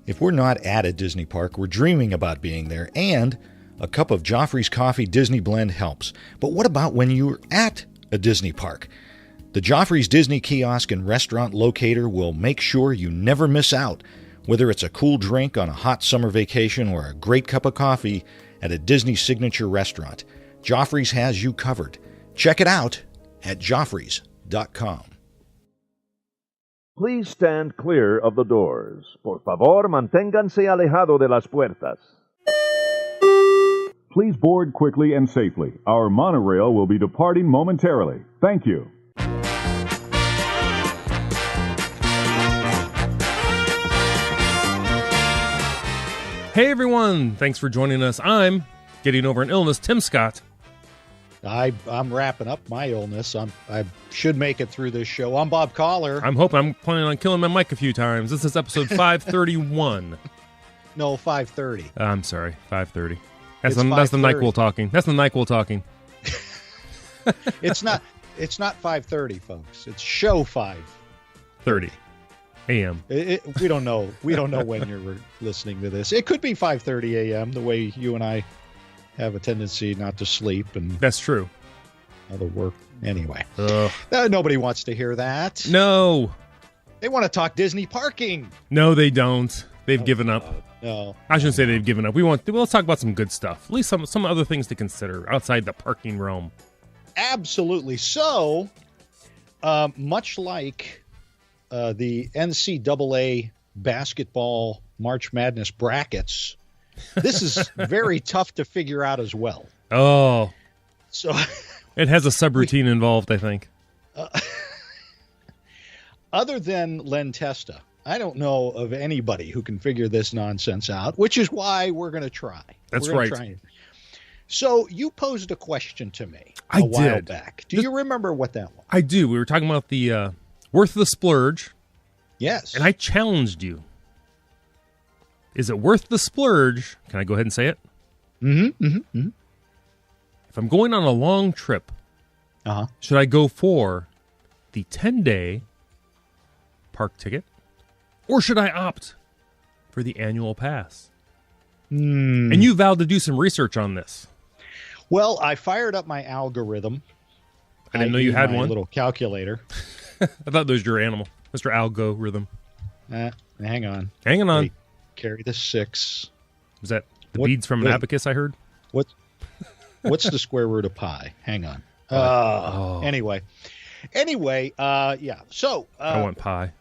If we're not at a Disney park, we're dreaming about being there, and a cup of Joffrey's Coffee Disney Blend helps. But what about when you're at a Disney park? The Joffrey's Disney Kiosk and Restaurant Locator will make sure you never miss out. Whether it's a cool drink on a hot summer vacation or a great cup of coffee at a Disney signature restaurant, Joffrey's has you covered. Check it out at Joffreys.com. Please stand clear of the doors. Por favor, manténganse alejado de las puertas. Please board quickly and safely. Our monorail will be departing momentarily. Thank you. Hey everyone, thanks for joining us. I'm getting over an illness, Tim Scott. I'm wrapping up my illness. I should make it through this show. I'm Bob Collar. I'm planning on killing my mic a few times. This is episode 531. No, 5:30. I'm sorry, 5:30. That's the 5:30. NyQuil talking. That's the NyQuil talking. It's not 5:30, folks. It's show 5:30 a.m. We don't know. We don't know when you're listening to this. It could be 5:30 a.m. the way you and I have a tendency not to sleep and That's true. other work. Anyway, nobody wants to hear that. No. They want to talk Disney parking. No, they don't. They've given up. No. I shouldn't say they've given up. Let's talk about some good stuff. At least some other things to consider outside the parking realm. Absolutely. So, much like the NCAA basketball March Madness brackets, this is very tough to figure out as well. Oh. So It has a subroutine involved, I think. Other than Len Testa, I don't know of anybody who can figure this nonsense out, which is why we're going to try. That's We're right. gonna try. So you posed a question to me I a while did. back. Do you remember what that was? I do. We were talking about the worth the splurge, Yes. and I challenged you. Is it worth the splurge? Can I go ahead and say it? Mm-hmm. If I'm going on a long trip, should I go for the 10-day park ticket, or should I opt for the annual pass? And you vowed to do some research on this. Well, I fired up my algorithm. I didn't know you had my one. little calculator. I thought that was your animal, Mr. Algorithm. Hang on. Hanging on. Wait, carry the 6. Was that the What- beads from an wait. abacus I heard? What's the square root of pi? Hang on. Anyway, yeah. So I want pie.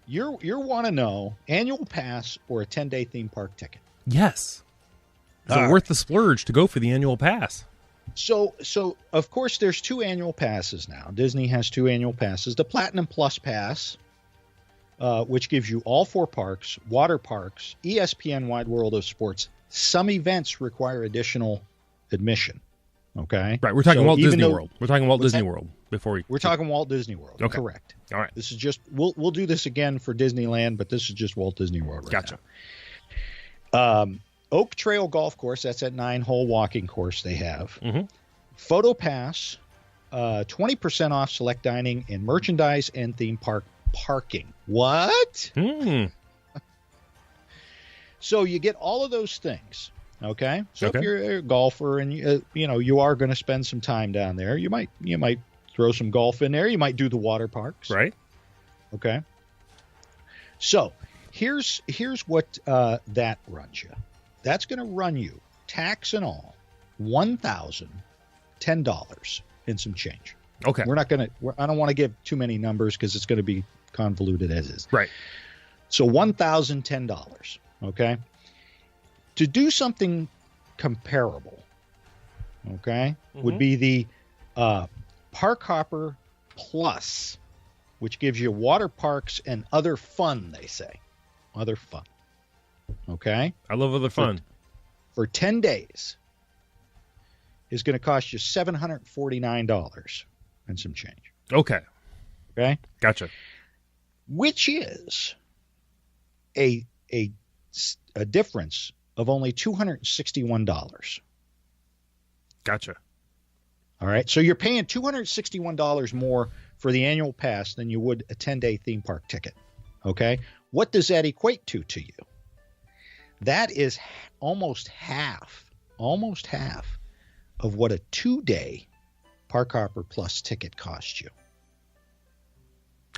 you want to know annual pass or a 10-day theme park ticket? Yes. Is All it right. worth the splurge to go for the annual pass? So of course there's 2 annual passes now. Disney has 2 annual passes. The Platinum Plus Pass, which gives you all 4 parks, water parks, ESPN Wide World of Sports. Some events require additional admission. Okay. Right, we're talking So Walt even Disney though- World. We're talking Walt What's Disney that? World before we. We're talking Walt Disney World. Okay. Correct. All right. This is just we'll do this again for Disneyland, but this is just Walt Disney World right Gotcha. now. Oak Trail Golf Course, that's that 9-hole walking course they have. Mhm. Photo Pass, 20% off select dining and merchandise and theme park parking. What? So you get all of those things. Okay. So Okay. if you're a golfer and you are going to spend some time down there, you might throw some golf in there. You might do the water parks. Right. Okay. So here's what that runs you. That's going to run you, tax and all, $1,010 and some change. Okay. We're not going to. I don't want to give too many numbers because it's going to be convoluted as is. Right. So $1,010. Okay. To do something comparable, okay, would be the Park Hopper Plus, which gives you water parks and other fun, they say. Other fun. Okay? I love other fun. For 10 days is going to cost you $749 and some change. Okay. Okay? Gotcha. Which is a difference of only $261. Gotcha. All right. So you're paying $261 more for the annual pass than you would a 10-day theme park ticket. Okay. What does that equate to you? That is almost half of what a 2-day Park Hopper Plus ticket costs you.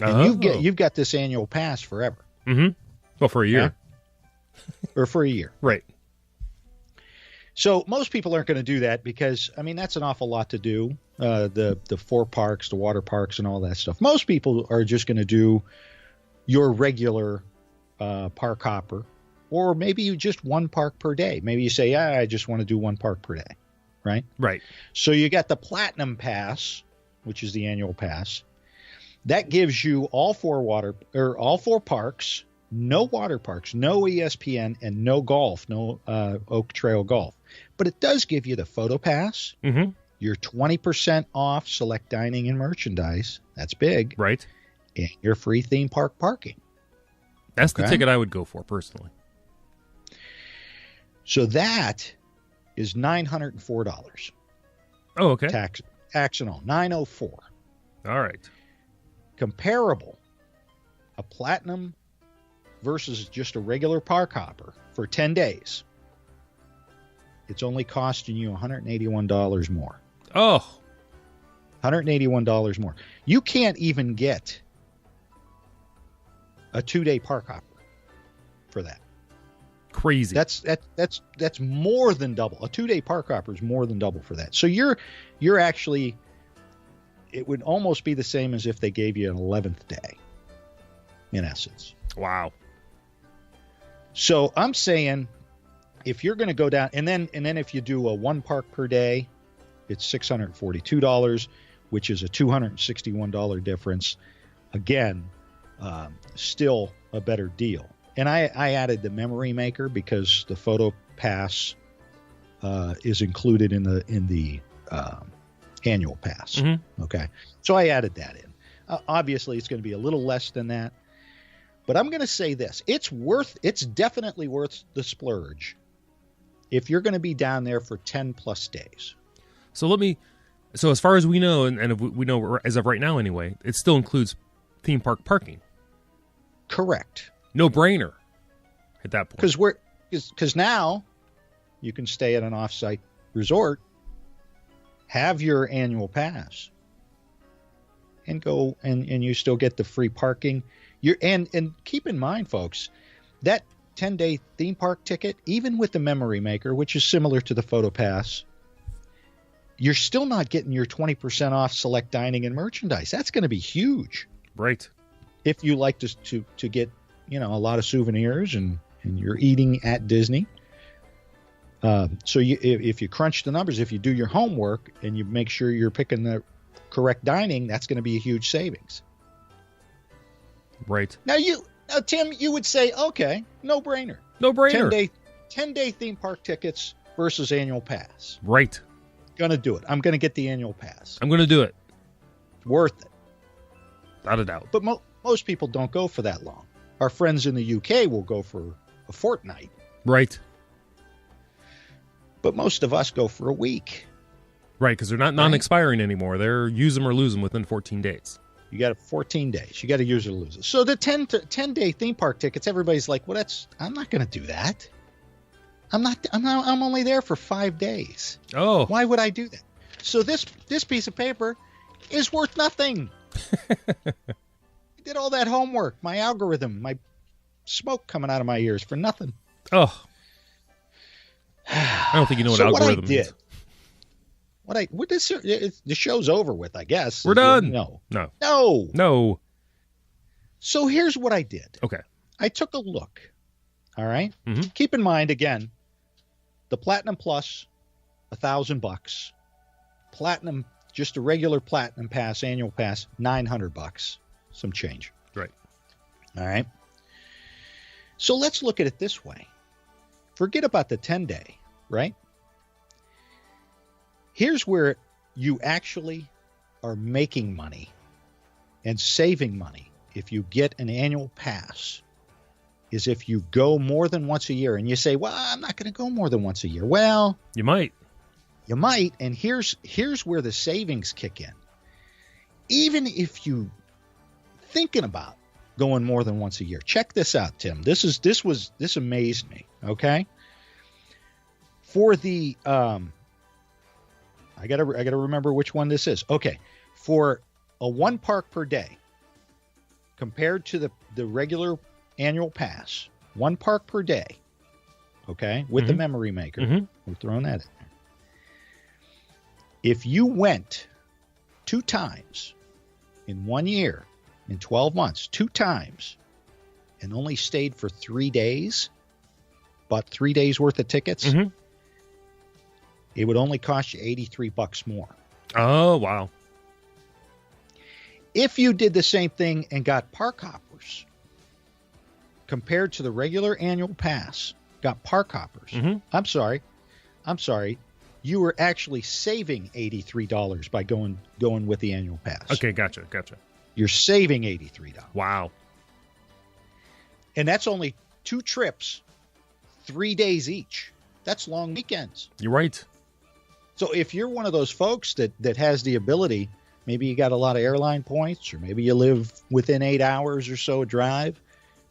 And you've got this annual pass forever. Mm-hmm. Well, for a year. Or for a year. Right. So most people aren't going to do that because, I mean, that's an awful lot to do. The 4 parks, the water parks, and all that stuff. Most people are just going to do your regular park hopper, or maybe you just 1 park per day. Maybe you say, I just want to do 1 park per day, right? Right. So you got the Platinum Pass, which is the annual pass. That gives you all 4 parks, no water parks, no ESPN, and no golf, no Oak Trail Golf. But it does give you the Photo Pass. Mm-hmm. Your 20% off select dining and merchandise. That's big. Right. And your free theme park parking. That's the ticket I would go for, personally. So that is $904. Oh, okay. Tax and all. $904. All right. Comparable, a Platinum versus just a regular park hopper for 10 days. It's only costing you $181 more. Oh. $181 more. You can't even get a 2-day park hopper for that. Crazy. That's more than double. A 2-day park hopper is more than double for that. So you're actually, it would almost be the same as if they gave you an 11th day, in essence. Wow. So I'm saying, if you're going to go down, and then if you do a 1 park per day, it's $642, which is a $261 difference. Again, still a better deal. And I added the memory maker because the Photo Pass is included in the annual pass. Mm-hmm. Okay, so I added that in. Obviously, it's going to be a little less than that, but I'm going to say this: it's definitely worth the splurge if you're going to be down there for 10 plus days. So as far as we know, and we know as of right now anyway, it still includes theme park parking. Correct. No brainer at that point. Because now you can stay at an off-site resort, have your annual pass, and go and you still get the free parking. And keep in mind, folks, that 10-day theme park ticket, even with the memory maker, which is similar to the Photo Pass, you're still not getting your 20% off select dining and merchandise. That's going to be huge. Right. If you like to get, a lot of souvenirs and you're eating at Disney. So if you crunch the numbers, if you do your homework and you make sure you're picking the correct dining, that's going to be a huge savings. Right. Now, Tim, you would say, okay, no brainer. No brainer. 10-day theme park tickets versus annual pass. Right. Going to do it. I'm going to get the annual pass. I'm going to do it. Worth it. Without a doubt. But most people don't go for that long. Our friends in the UK will go for a fortnight. Right. But most of us go for a week. Right, because they're not non-expiring anymore. They're use them or lose them within 14 days. You got 14 days. You got to use it or lose it. So the 10-day theme park tickets, everybody's like, well, I'm not going to do that. I'm only there for 5 days. Oh. Why would I do that? So this piece of paper is worth nothing. I did all that homework, my algorithm, my smoke coming out of my ears for nothing. Oh. I don't think you know what algorithm is. The show's over with, I guess. We're done. No. So here's what I did. Okay. I took a look. All right. Mm-hmm. Keep in mind, again, the Platinum Plus, $1,000. Platinum, just a regular Platinum Pass, annual pass, $900. Some change. Right. All right. So let's look at it this way. Forget about the 10-day, right? Here's where you actually are making money and saving money if you get an annual pass, is if you go more than once a year. And you say, well, I'm not going to go more than once a year. Well, you might. And here's where the savings kick in. Even if you thinking about going more than once a year. Check this out, Tim. This amazed me. Okay. For the I gotta remember which one this is. Okay, for a 1 park per day compared to the regular annual pass, 1 park per day. Okay, with the memory maker, we're throwing that in there. If you went 2 times in 1 year, in 12 months, 2 times, and only stayed for 3 days, bought 3 days worth of tickets, it would only cost you $83 more. Oh, wow. If you did the same thing and got park hoppers, compared to the regular annual pass, got park hoppers. I'm sorry. You were actually saving $83 by going with the annual pass. Okay, gotcha. You're saving $83. Wow. And that's only 2 trips, 3 days each. That's long weekends. You're right. So if you're one of those folks that has the ability, maybe you got a lot of airline points, or maybe you live within 8 hours or so drive,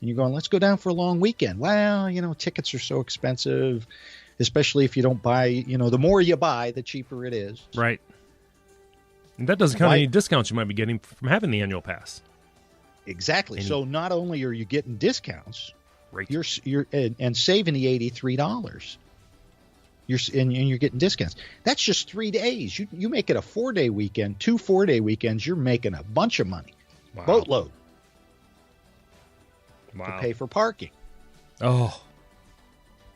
and you're going, let's go down for a long weekend. Well, tickets are so expensive, especially if you don't buy, the more you buy, the cheaper it is. Right. And that doesn't count any discounts you might be getting from having the annual pass. Exactly. So not only are you getting discounts, right, you're saving the $83. You're getting discounts. That's just 3 days. You make it a 4-day weekend, 2 4-day weekends. You're making a bunch of money, boatload, to pay for parking. Oh,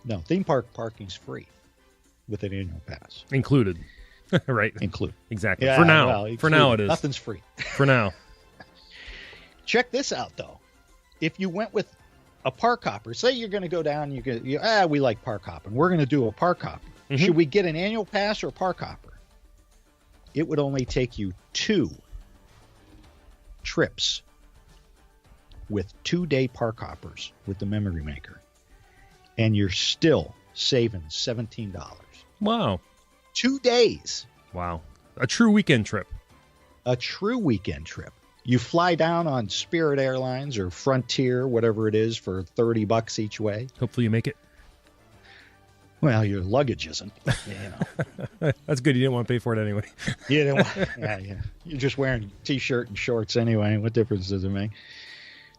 no, theme park parking's free with an annual pass included. Right, include exactly. Yeah, for now, well, for now it is. Nothing's free for now. Check this out though. If you went with a park hopper, say you're going to go down, we like park hopping. We're going to do a park hopper. Should we get an annual pass or a park hopper? It would only take you 2 trips with 2-day park hoppers with the memory maker, and you're still saving $17. Wow. 2 days. Wow. A true weekend trip. A true weekend trip. You fly down on Spirit Airlines or Frontier, whatever it is, for $30 each way. Hopefully you make it. Well, your luggage isn't. That's good. You didn't want to pay for it anyway. You didn't want, yeah. You're just wearing a T-shirt and shorts anyway. What difference does it make?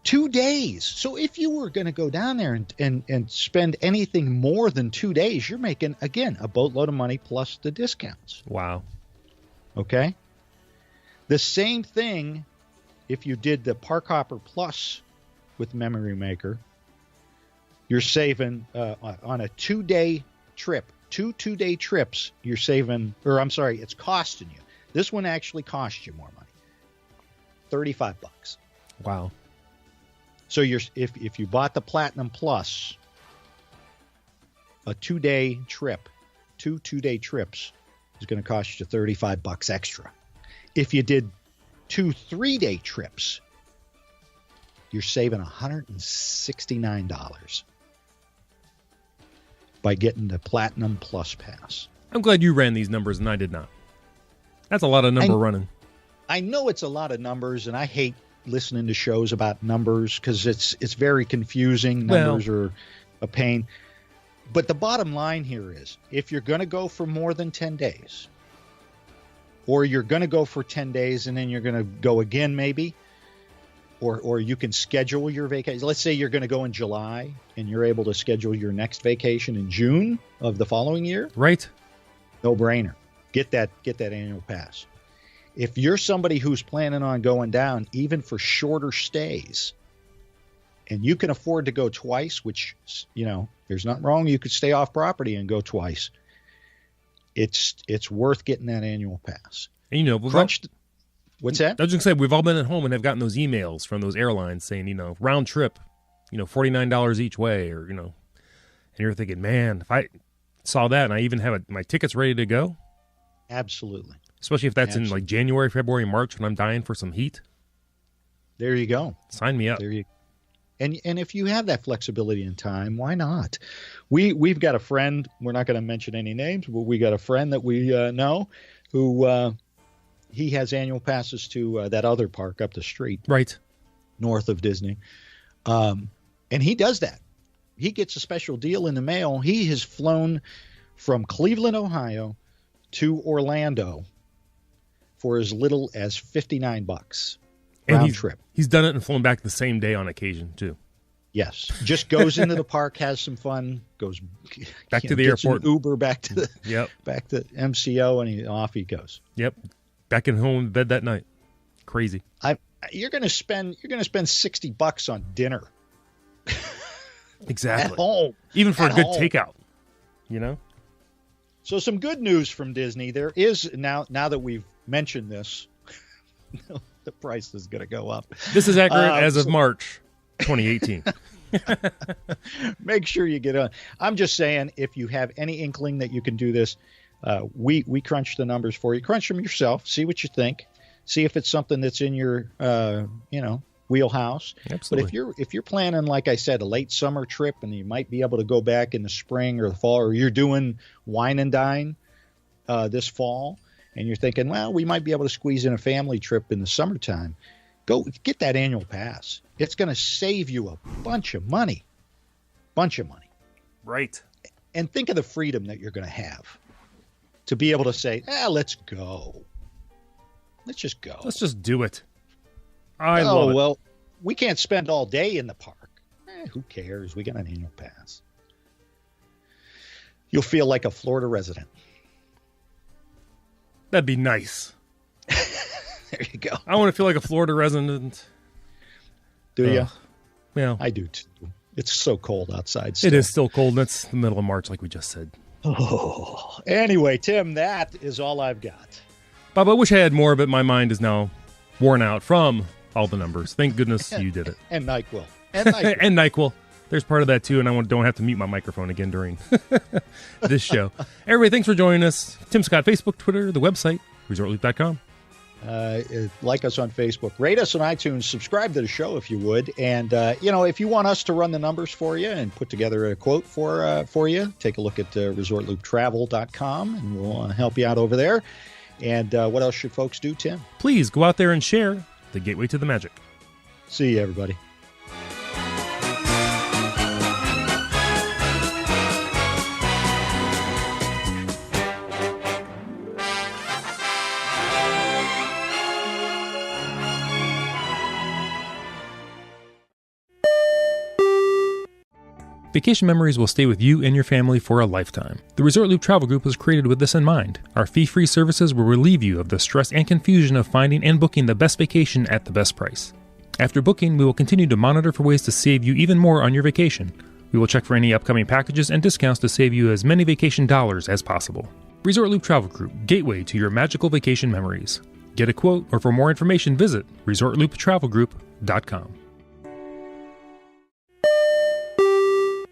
2 days. So if you were going to go down there and spend anything more than 2 days, you're making, again, a boatload of money plus the discounts. Wow. Okay? The same thing if you did the Park Hopper Plus with Memory Maker. You're saving on a 2-day trip, 2-day trips, you're saving, or I'm sorry, it's costing you. This one actually costs you more money. $35. Wow. So if you bought the Platinum Plus, a 2-day trip, 2-day trips is going to cost you $35 extra. If you did 2 3-day trips, you're saving $169 by getting the Platinum Plus Pass. I'm glad you ran these numbers and I did not. That's a lot of number running. I know it's a lot of numbers, and I hate listening to shows about numbers because it's very confusing. Numbers are a pain. But the bottom line here is, if you're going to go for more than 10 days, or you're going to go for 10 days and then you're going to go again maybe, or you can schedule your vacation. Let's say you're going to go in July and you're able to schedule your next vacation in June of the following year. Right. No brainer. Get that annual pass. If you're somebody who's planning on going down even for shorter stays, and you can afford to go twice, which, there's nothing wrong. You could stay off property and go twice. It's worth getting that annual pass. And, what's that? I was going to say, we've all been at home and have gotten those emails from those airlines saying, round trip, $49 each way, or, and you're thinking, man, if I saw that and I even have my tickets ready to go. Absolutely. Especially if that's in like January, February, March when I'm dying for some heat. There you go. Sign me up. And if you have that flexibility in time, why not? We've got a friend. We're not going to mention any names, but we got a friend that we know who he has annual passes to that other park up the street. Right. north of Disney. And he does that. He gets a special deal in the mail. He has flown from Cleveland, Ohio to Orlando for as little as $59 round trip. He's done it and flown back the same day on occasion, too. Yes. Just goes into the park, has some fun, goes back to the airport, Uber back to MCO, and off he goes. Yep. Back in home in bed that night. Crazy. You're going to spend $60 on dinner. Exactly. At home. Even for a good takeout, you know? So some good news from Disney. There is now that we've mentioned this, the price is going to go up. This is accurate as of March 2018. Make sure you get on. I'm just saying, if you have any inkling that you can do this, we crunch the numbers for you. Crunch them yourself. See what you think. See if it's something that's in your wheelhouse. Absolutely. But if you're planning, like I said, a late summer trip, and you might be able to go back in the spring or the fall, or you're doing wine and dine this fall, and you're thinking, well, we might be able to squeeze in a family trip in the summertime, go get that annual pass. It's going to save you a bunch of money. Right. And think of the freedom that you're going to have to be able to say, let's go. Let's just go. Let's just do it. I love it. Well, we can't spend all day in the park. Who cares? We got an annual pass. You'll feel like a Florida resident. That'd be nice. There you go. I want to feel like a Florida resident. Do you? Yeah. I do too. It's so cold outside still. It is still cold. It's the middle of March, like we just said. Oh. Anyway, Tim, that is all I've got. Bob, I wish I had more, but my mind is now worn out from all the numbers. Thank goodness you did it. And NyQuil. And NyQuil. There's part of that, too, and I don't have to mute my microphone again during this show. Everybody, thanks for joining us. Tim Scott, Facebook, Twitter, the website, ResortLoop.com. Like us on Facebook. Rate us on iTunes. Subscribe to the show if you would. And, if you want us to run the numbers for you and put together a quote for you, take a look at ResortLoopTravel.com, and we'll help you out over there. And what else should folks do, Tim? Please go out there and share the gateway to the magic. See you, everybody. Vacation memories will stay with you and your family for a lifetime. The Resort Loop Travel Group was created with this in mind. Our fee-free services will relieve you of the stress and confusion of finding and booking the best vacation at the best price. After booking, we will continue to monitor for ways to save you even more on your vacation. We will check for any upcoming packages and discounts to save you as many vacation dollars as possible. Resort Loop Travel Group, gateway to your magical vacation memories. Get a quote, or for more information, visit ResortLoopTravelGroup.com.